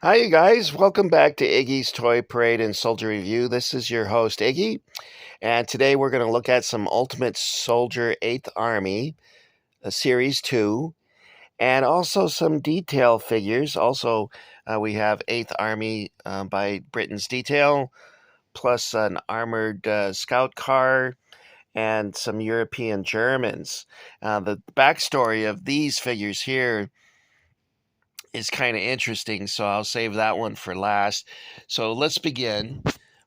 Hi, you guys. Welcome back to Iggy's Toy Parade and Soldier Review. This is your host, Iggy, and today we're going to look at some Ultimate Soldier 8th Army, Series 2, and also some Deetail figures. Also, we have 8th Army by Britain's Deetail, plus an armored scout car, and some European Germans. The backstory of these figures here is kind of interesting, so I'll save that one for last. So let's begin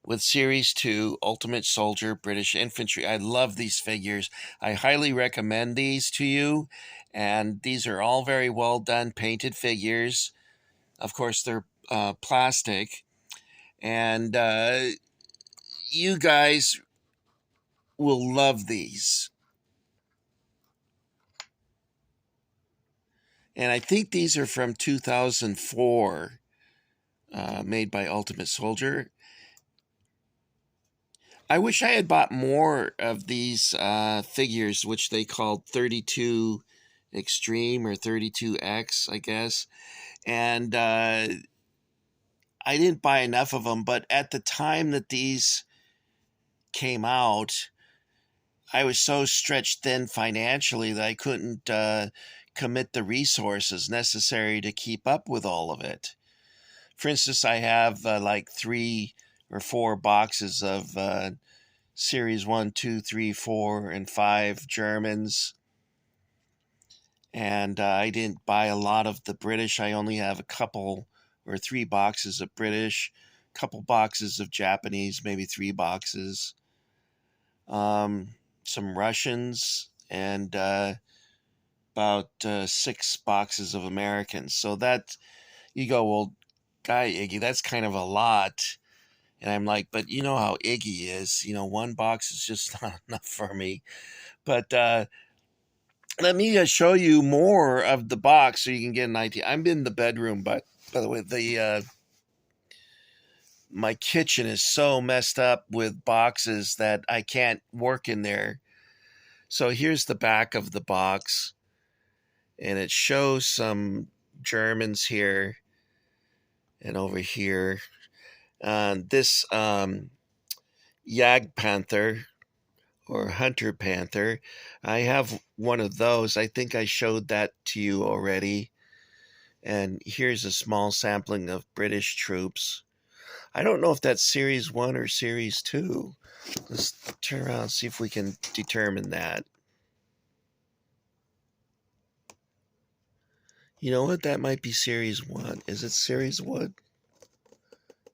with Series 2 Ultimate Soldier British Infantry. I love these figures. I highly recommend these to you, and these are all very well done painted figures. Of course, they're plastic, and you guys will love these. And I think these are from 2004, made by Ultimate Soldier. I wish I had bought more of these figures, which they called 32 Extreme or 32X, I guess. And I didn't buy enough of them, but at the time that these came out, I was so stretched thin financially that I couldn't commit the resources necessary to keep up with all of it. For instance, I have like 3 or 4 boxes of Series 1, 2, 3, 4, and 5 Germans. And I didn't buy a lot of the British. I only have a couple or 3 boxes of British, couple boxes of Japanese, maybe 3 boxes. Some Russians, and about 6 boxes of Americans. So that, you go, well, Guy Iggy, that's kind of a lot. And I'm like, but you know how Iggy is. 1 box is just not enough for me. But let me show you more of the box so you can get an idea. I'm in the bedroom, but by the way, the my kitchen is so messed up with boxes that I can't work in there. So here's the back of the box, and it shows some Germans here and over here. This Jag Panther or Hunter Panther, I have one of those. I think I showed that to you already. And here's a small sampling of British troops. I don't know if that's Series 1 or Series 2. Let's turn around and see if we can determine that. You know what? That might be Series 1. Is it Series 1?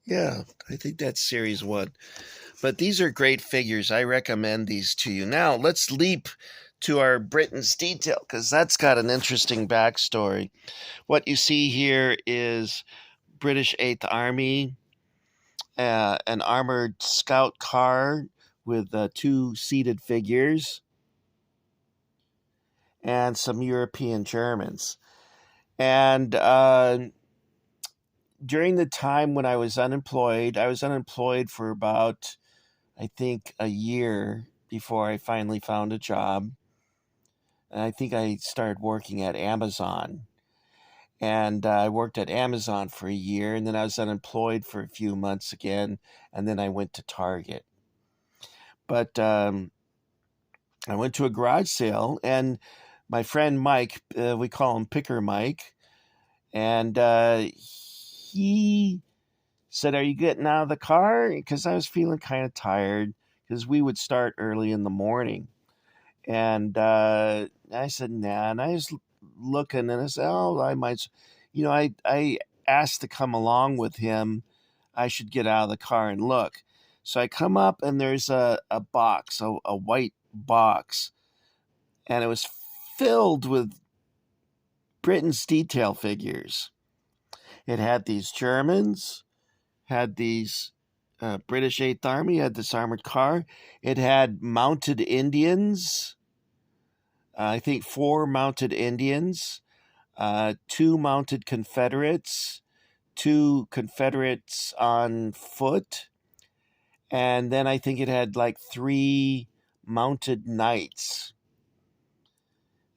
Yeah, I think that's Series 1. But these are great figures. I recommend these to you. Now, let's leap to our Britain's Deetail, because that's got an interesting backstory. What you see here is British 8th Army, an armored scout car with 2 seated figures, and some European Germans. And during the time when I was unemployed for about, I think, a year before I finally found a job. And I think I started working at Amazon. And I worked at Amazon for a year, and then I was unemployed for a few months again, and then I went to Target. But I went to a garage sale, and my friend Mike, we call him Picker Mike, and he said, "Are you getting out of the car?" Because I was feeling kind of tired, because we would start early in the morning. And I said, "Nah." And I was looking, and I said, "Oh, I might," I asked to come along with him. I should get out of the car and look. So I come up, and there's a box, a white box, and it was filled with Britain's Deetail figures. It had these Germans, had these British 8th Army, had this armored car. It had mounted Indians, I think 4 mounted Indians, 2 mounted Confederates, 2 Confederates on foot, and then I think it had like 3 mounted knights.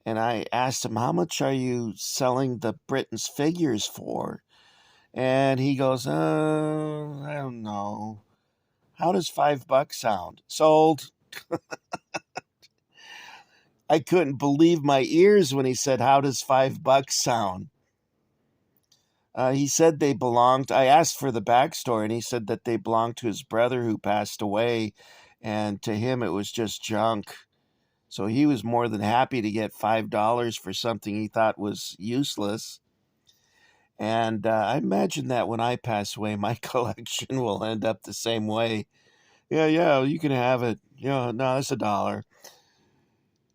And I asked him, "How much are you selling the Britain's figures for?" And he goes, I don't know. How does $5 sound? Sold. I couldn't believe my ears when he said, how does $5 sound? He said they belonged. I asked for the backstory, and he said that they belonged to his brother who passed away, and to him it was just junk. So he was more than happy to get $5 for something he thought was useless. And I imagine that when I pass away, my collection will end up the same way. Yeah, you can have it. No, that's $1.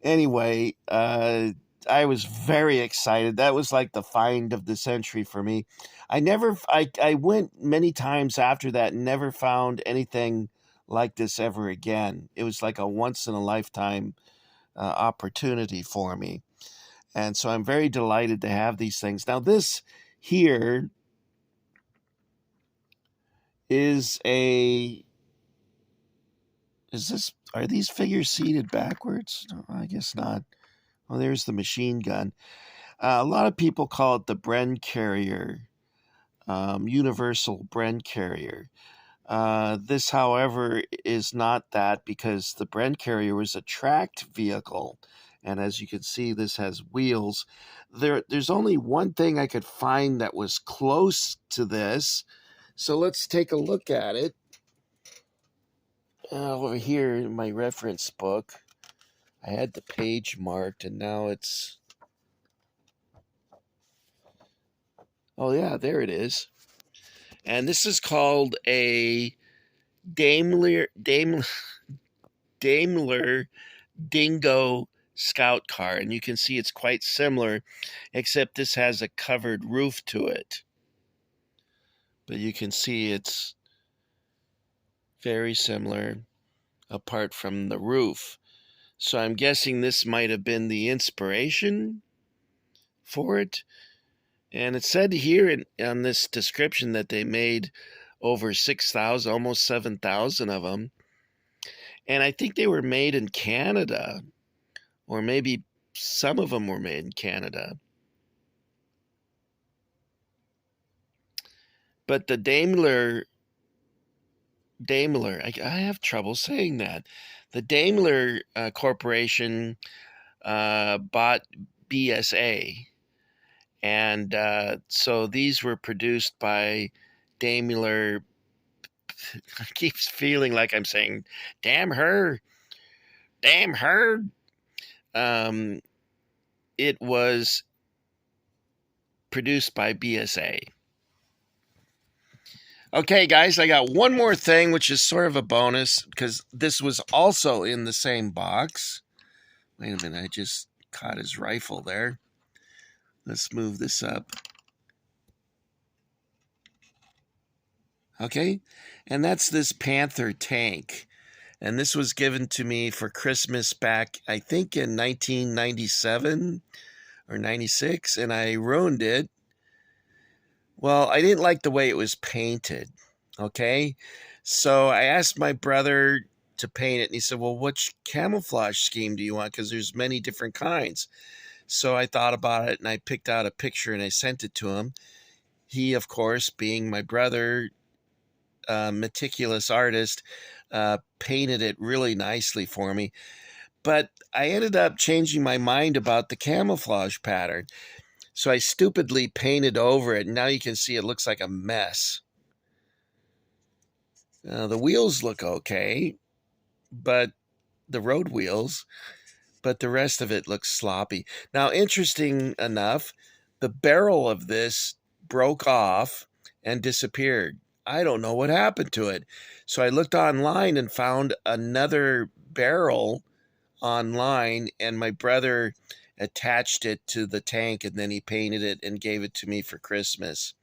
Anyway, I was very excited. That was like the find of the century for me. I went many times after that and never found anything like this ever again. It was like a once in a lifetime opportunity for me. And so I'm very delighted to have these things. Now, this here is are these figures seated backwards? No, I guess not. Well, there's the machine gun. A lot of people call it the Bren carrier, universal Bren carrier. This, however, is not that, because the Bren carrier was a tracked vehicle. And as you can see, this has wheels. There's only one thing I could find that was close to this. So let's take a look at it. Over here in my reference book, I had the page marked, and now it's... Oh, yeah, there it is. And this is called a Daimler Dingo Scout car. And you can see it's quite similar, except this has a covered roof to it. But you can see it's very similar apart from the roof. So I'm guessing this might have been the inspiration for it. And it said here on this description that they made over 6,000, almost 7,000 of them. And I think they were made in Canada, or maybe some of them were made in Canada. But the Daimler, I have trouble saying that. The Daimler Corporation bought BSA. And so these were produced by Daimler. I keep feeling like I'm saying, damn her. It was produced by BSA. Okay, guys, I got one more thing, which is sort of a bonus, because this was also in the same box. Wait a minute, I just caught his rifle there. Let's move this up. Okay, and that's this Panther Tank. And this was given to me for Christmas back, I think, in 1997 or 96, and I ruined it. Well, I didn't like the way it was painted, okay? So I asked my brother to paint it, and he said, well, which camouflage scheme do you want? Because there's many different kinds. So I thought about it, and I picked out a picture, and I sent it to him. He, of course, being my brother, meticulous artist, painted it really nicely for me. But I ended up changing my mind about the camouflage pattern. So I stupidly painted over it, and now you can see it looks like a mess. The wheels look okay, but the road wheels, but the rest of it looks sloppy. Now, interesting enough, the barrel of this broke off and disappeared. I don't know what happened to it. So I looked online and found another barrel online, and my brother attached it to the tank, and then he painted it and gave it to me for Christmas.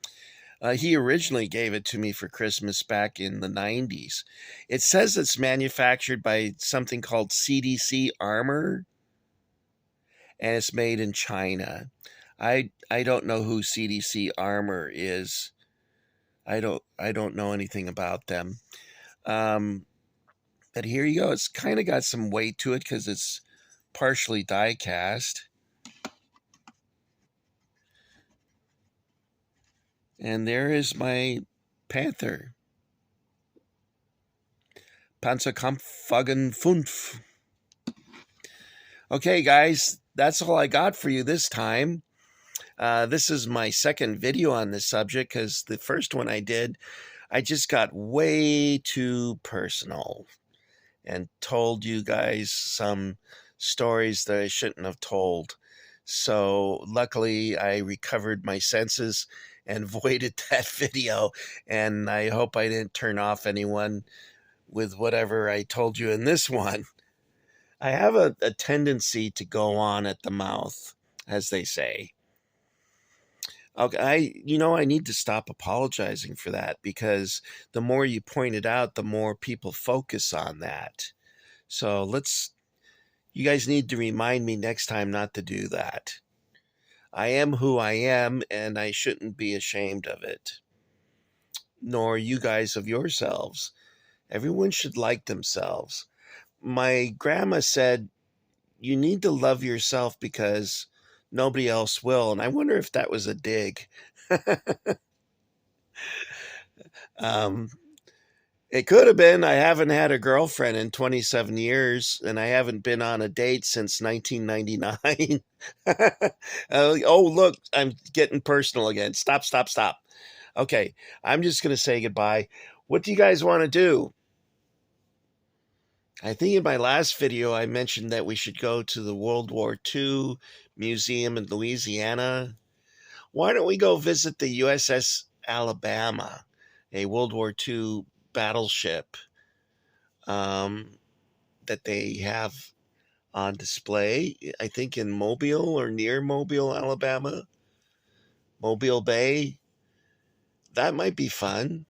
He originally gave it to me for Christmas back in the 90s. It says it's manufactured by something called CDC Armor, and it's made in China. I don't know who CDC Armor is. I don't know anything about them. But here you go. It's kind of got some weight to it because it's partially die cast. And there is my Panther. Panzerkampfwagen 5. Okay, guys, that's all I got for you this time. This is my second video on this subject because the first one I did, I just got way too personal and told you guys some stories that I shouldn't have told. So luckily, I recovered my senses and voided that video. And I hope I didn't turn off anyone with whatever I told you in this one. I have a tendency to go on at the mouth, as they say. Okay, I need to stop apologizing for that because the more you point it out, the more people focus on that. So you guys need to remind me next time not to do that. I am who I am, and I shouldn't be ashamed of it. Nor you guys of yourselves. Everyone should like themselves. My grandma said, you need to love yourself because nobody else will. And I wonder if that was a dig. um, It could have been. I haven't had a girlfriend in 27 years, and I haven't been on a date since 1999. Oh, look, I'm getting personal again. Stop, stop, stop. Okay, I'm just going to say goodbye. What do you guys want to do? I think in my last video, I mentioned that we should go to the World War II Museum in Louisiana. Why don't we go visit the USS Alabama, a World War II battleship? That they have on display, I think in Mobile or near Mobile, Alabama, Mobile Bay. That might be fun.